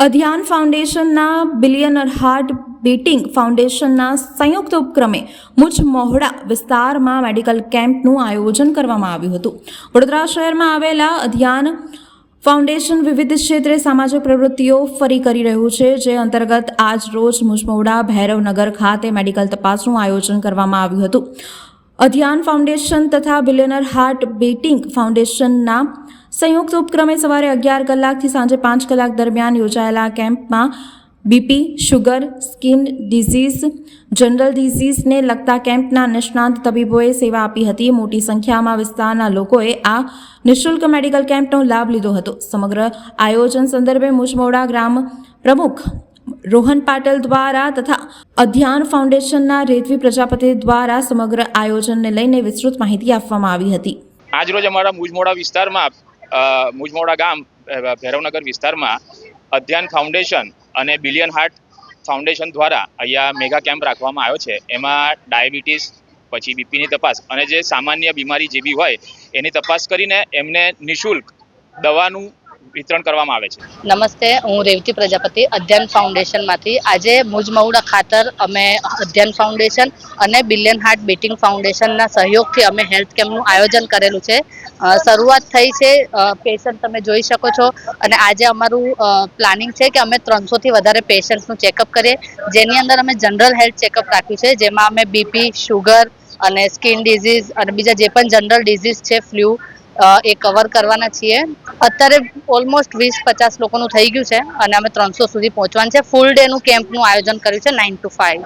અધ્યાન ફાઉન્ડેશનના billionaire heart beating ફાઉન્ડેશનના સંયુક્ત ઉપક્રમે મુજ મહોડા વિસ્તારમાં મેડિકલ કેમ્પનું આયોજન કરવામાં આવ્યું હતું. વડોદરા શહેરમાં આવેલા અધ્યાન ફાઉન્ડેશન વિવિધ ક્ષેત્રે સામાજિક પ્રવૃત્તિઓ ફરી કરી રહ્યું છે, જે અંતર્ગત આજ રોજ મુજમોડા ભૈરવનગર ખાતે મેડિકલ તપાસનું આયોજન કરવામાં આવ્યું હતું. અધ્યાન ફાઉન્ડેશન તથા બિલિયનર હાર્ટ બીટિંગ ફાઉન્ડેશનના સંયુક્ત ઉપક્રમે સવારે 11 કલાકથી સાંજે 5 કલાક દરમિયાન યોજાયેલા કેમ્પમાં BP, sugar, skin disease, general ડિઝીઝને લગતા કેમ્પના નિષ્ણાંત તબીબોએ સેવા આપી હતી. મોટી સંખ્યામાં વિસ્તારના લોકોએ આ નિઃશુલ્ક મેડિકલ કેમ્પનો લાભ લીધો હતો. સમગ્ર આયોજન સંદર્ભે મુજમોડા ગ્રામ પ્રમુખ રોહન પાટલ દ્વારા તથા અધ્યાન ફાઉન્ડેશનના રેતવી પ્રજાપતિ દ્વારા સમગ્ર આયોજનને લઈને વિસ્તૃત માહિતી આપવામાં આવી હતી. આજરોજ અમારા મુજમોડા વિસ્તારમાં મુજમોડા ગામ ભૈરવનગર વિસ્તારમાં અધ્યાન ફાઉન્ડેશન અને બિલિયન હાર્ટ ફાઉન્ડેશન દ્વારા અહીંયા મેગા કેમ્પ રાખવામાં આવ્યો છે. એમાં ડાયાબિટીસ, પછી બીપીની તપાસ અને જે સામાન્ય બીમારી જે બી હોય એની તપાસ કરીને એમને નિઃશુલ્ક દવાનું વિતરણ કરવામાં આવે છે. નમસ્તે, હું રેવતી પ્રજાપતિ અધ્યાન ફાઉન્ડેશનમાંથી આજે મુજમહુડા ખાતર અમે અધ્યાન ફાઉન્ડેશન અને બિલિયન હાર્ટ બીટિંગ ફાઉન્ડેશનના સહયોગથી અમે હેલ્થ કેમ્પનું આયોજન કરેલું છે. શરૂઆત થઈ છે, પેશન્ટ તમે જોઈ શકો છો, અને આજે અમારું પ્લાનિંગ છે કે અમે 300થી વધારે પેશન્ટ્સનું ચેકઅપ કરીએ, જેની અંદર અમે જનરલ હેલ્થ ચેકઅપ રાખ્યું છે, જેમાં અમે બીપી, શુગર અને સ્કિન ડિઝીઝ અને બીજા જે પણ જનરલ ડિઝીઝ છે, ફ્લૂ, એ કવર કરવાના છીએ. અત્યારે ઓલમોસ્ટ 20-50 લોકોનું થઈ ગયું છે અને અમે 300 સુધી પહોંચવાનું છે. ફૂલ ડેનું કેમ્પનું આયોજન કર્યું છે 9 to 5.